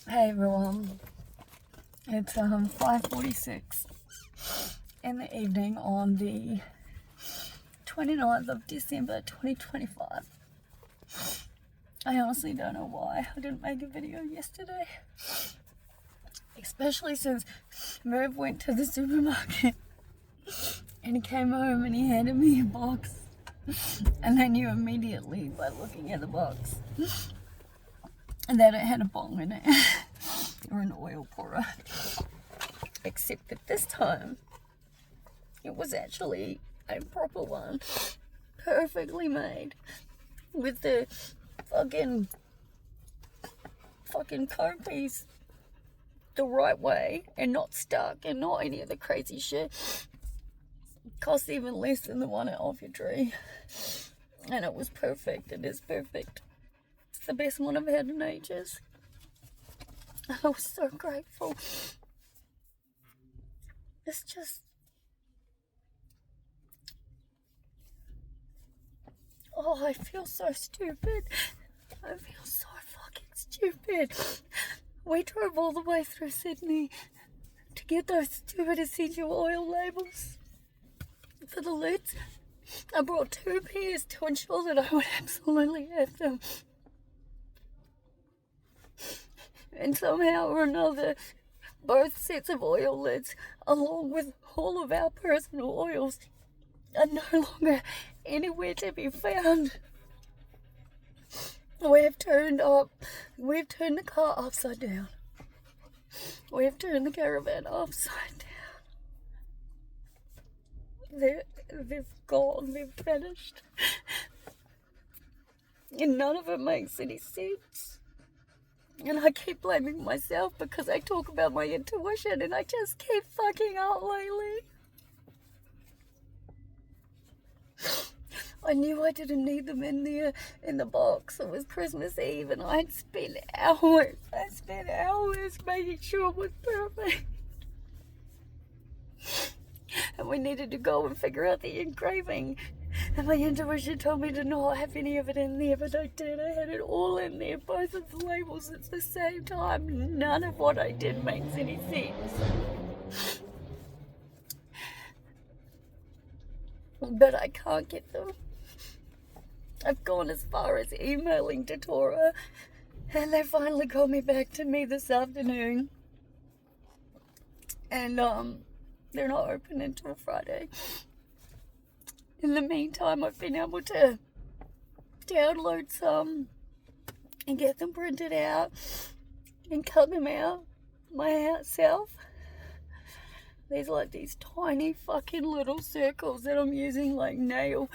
Hey everyone, it's 5:46 in the evening on the 29th of December 2025. I honestly don't know why I didn't make a video yesterday, especially since Merv went to the supermarket and he came home and he handed me a box, and I knew immediately by looking at the box that it had a bong in it or an oil pourer, except that this time it was actually a proper one, perfectly made, with the fucking comb piece the right way and not stuck and not any of the crazy shit. It cost even less than the one at Off Your Tree, and it was perfect. It is perfect. It's the best one I've had in ages. I was so grateful. It's just, oh, I feel so stupid. I feel so fucking stupid. We drove all the way through Sydney to get those stupid essential oil labels for the lids. I brought 2 pairs to ensure that I would absolutely have them. And somehow or another, both sets of oil lids, along with all of our personal oils, are no longer anywhere to be found. We've turned the car upside down. We've turned the caravan upside down. They've gone, they've vanished. And none of it makes any sense. And I keep blaming myself because I talk about my intuition and I just keep fucking up lately. I knew I didn't need them in there in the box. It was Christmas Eve and I'd spent hours. I spent hours making sure it was perfect. And we needed to go and figure out the engraving. And my intuition told me to not have any of it in there, but I did. I had it all in there, both of the labels at the same time. None of what I did makes any sense. But I can't get them. I've gone as far as emailing to Tora, and they finally called me back to me this afternoon. And they're not open until Friday. In the meantime, I've been able to download some and get them printed out and cut them out myself. There's like these tiny fucking little circles that I'm using like nail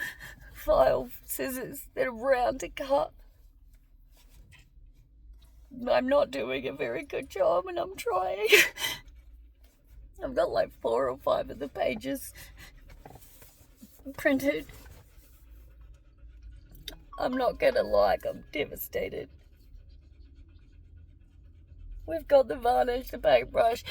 file scissors that are round to cut. I'm not doing a very good job and I'm trying. I've got like 4 or 5 of the pages printed. I'm not gonna lie, I'm devastated. We've got the varnish, the paintbrush,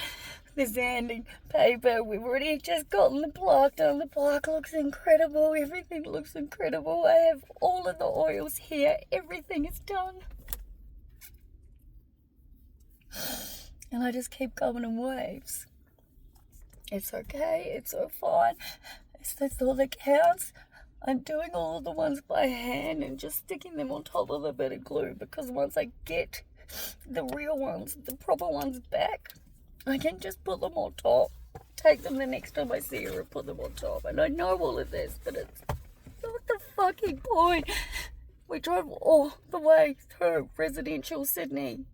the sanding paper. We've already just gotten the plaque done. The plaque looks incredible. Everything looks incredible. I have all of the oils here. Everything is done. And I just keep coming in waves. It's okay. It's so fine. That's all that counts. I'm doing all of the ones by hand and just sticking them on top of a bit of glue, because once I get the real ones, the proper ones back, I can just put them on top, take them the next time I see her and put them on top. And I know all of this, but it's not the fucking point. We drove all the way through residential Sydney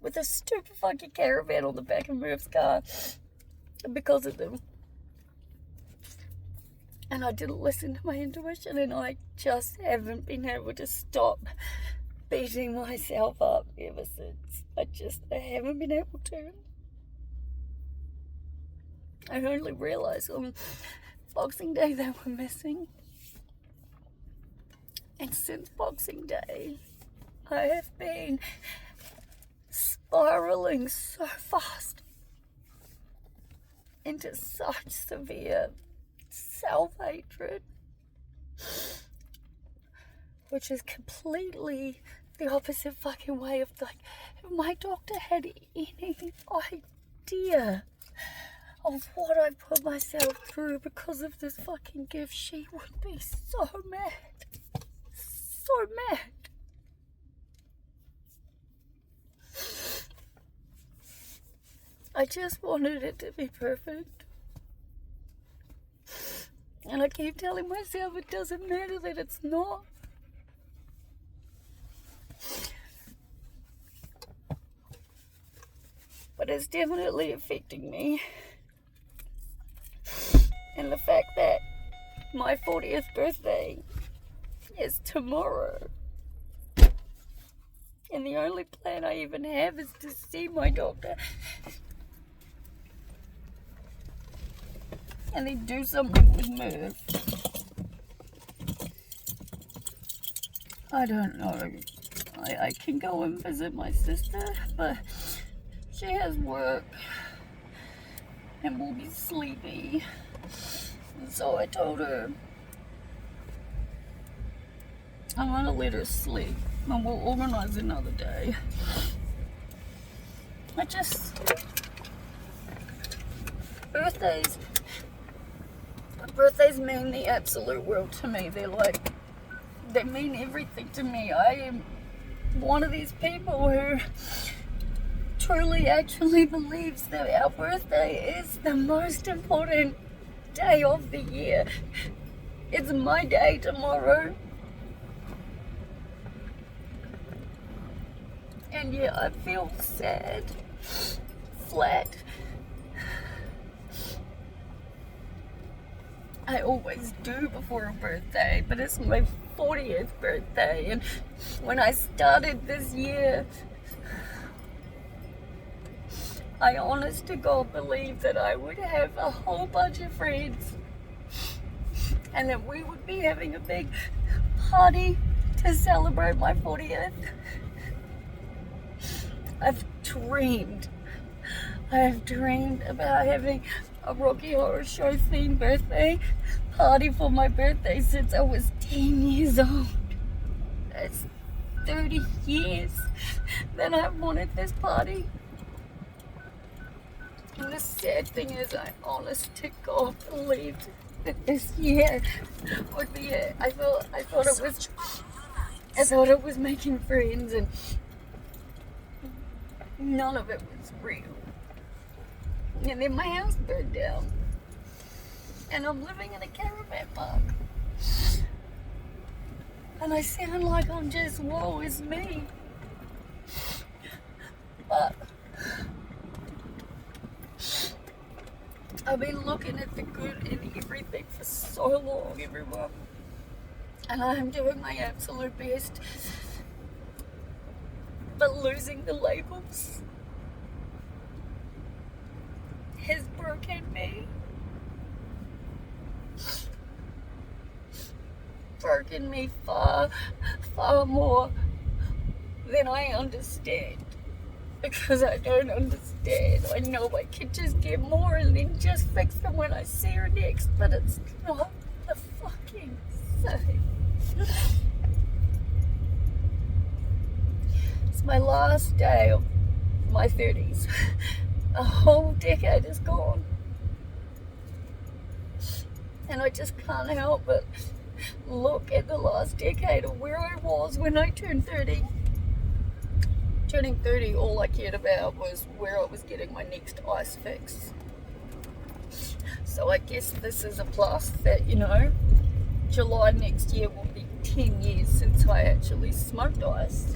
with a stupid fucking caravan on the back of Merv's car because of them. And I didn't listen to my intuition, and I just haven't been able to stop beating myself up ever since. I haven't been able to. I only realised on Boxing Day they were missing. And since Boxing Day, I have been spiralling so fast into such severe self-hatred, which is completely the opposite fucking way of like, if my doctor had any idea of what I put myself through because of this fucking gift, she would be so mad. So mad. I just wanted it to be perfect. And I keep telling myself it doesn't matter that it's not. But it's definitely affecting me. And the fact that my 40th birthday is tomorrow. And the only plan I even have is to see my doctor. And then do something with Merv. I don't know. I can go and visit my sister, but she has work and will be sleepy. And so I told her I'm gonna let her sleep and we'll organize another day. Birthdays mean the absolute world to me. They mean everything to me. I am one of these people who truly actually believes that our birthday is the most important day of the year. It's my day tomorrow. And yeah, I feel sad, flat. I always do before a birthday, but it's my 40th birthday, and when I started this year, I honest to God believed that I would have a whole bunch of friends and that we would be having a big party to celebrate my 40th. I've dreamed about having a Rocky Horror Show themed birthday party for my birthday since I was 10 years old. That's 30 years that I've wanted this party. And the sad thing is, I honest to God believed that this year would be it. I thought it was making friends, and none of it was real. And then my house burned down. And I'm living in a caravan park. And I sound like I'm just, woe is me. But I've been looking at the good in everything for so long, everyone. And I'm doing my absolute best. But losing the labels has broken me. Broken me far, far more than I understand. Because I don't understand. I know I could just get more and then just fix them when I see her next, but it's not the fucking same. It's my last day of my 30s. A whole decade is gone. And I just can't help but look at the last decade of where I was when I turned 30. Turning 30, all I cared about was where I was getting my next ice fix. So I guess this is a plus that, July next year will be 10 years since I actually smoked ice.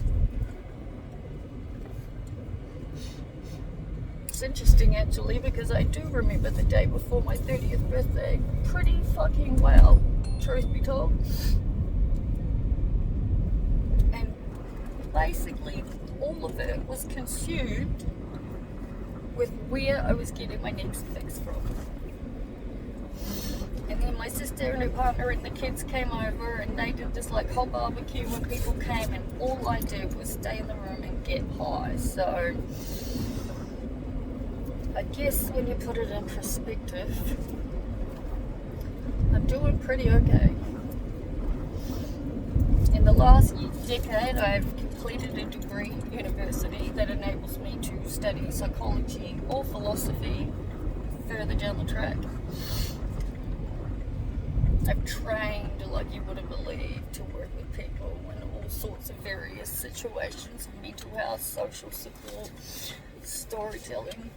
It's interesting actually, because I do remember the day before my 30th birthday pretty fucking well, truth be told. And basically all of it was consumed with where I was getting my next fix from. And then my sister and her partner and the kids came over and they did this like whole barbecue when people came, and all I did was stay in the room and get high. So I guess when you put it in perspective, I'm doing pretty okay. In the last decade, I've completed a degree at university that enables me to study psychology or philosophy further down the track. I've trained, like you wouldn't believe, to work with people in all sorts of various situations, mental health, social support, storytelling.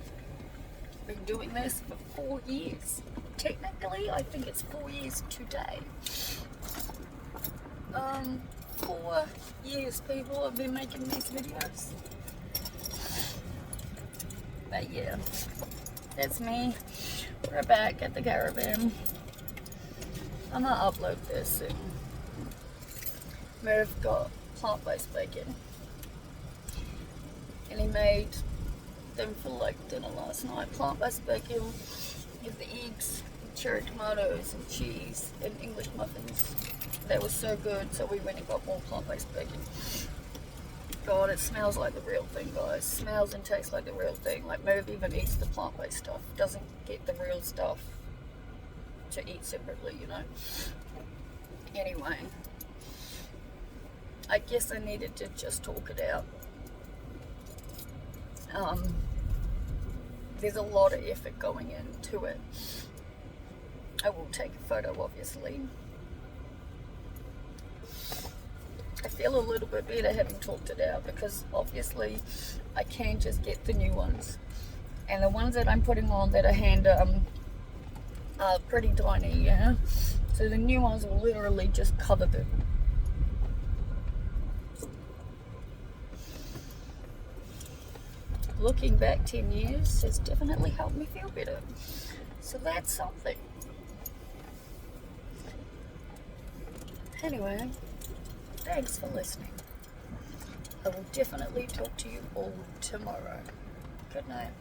I've been doing this for 4 years. Technically, I think it's 4 years today. 4 years, people, have been making these videos. But yeah, that's me. We're back at the caravan. I'm gonna upload this soon. Merv got plant-based bacon, and he made them for like dinner last night. Plant-based bacon with the eggs, cherry tomatoes, and cheese, and English muffins. That was so good, so we went and got more plant-based bacon. God, it smells like the real thing, guys. Smells and tastes like the real thing. Like Merv even eats the plant-based stuff. Doesn't get the real stuff to eat separately, you know. Anyway, I guess I needed to just talk it out. There's a lot of effort going into it. I will take a photo, obviously. I feel a little bit better having talked it out, because obviously I can just get the new ones, and the ones that I'm putting on that are hand are pretty tiny, yeah. So the new ones will literally just cover them. Looking back 10 years has definitely helped me feel better, so that's something. Anyway, thanks for listening. I will definitely talk to you all tomorrow. Good night.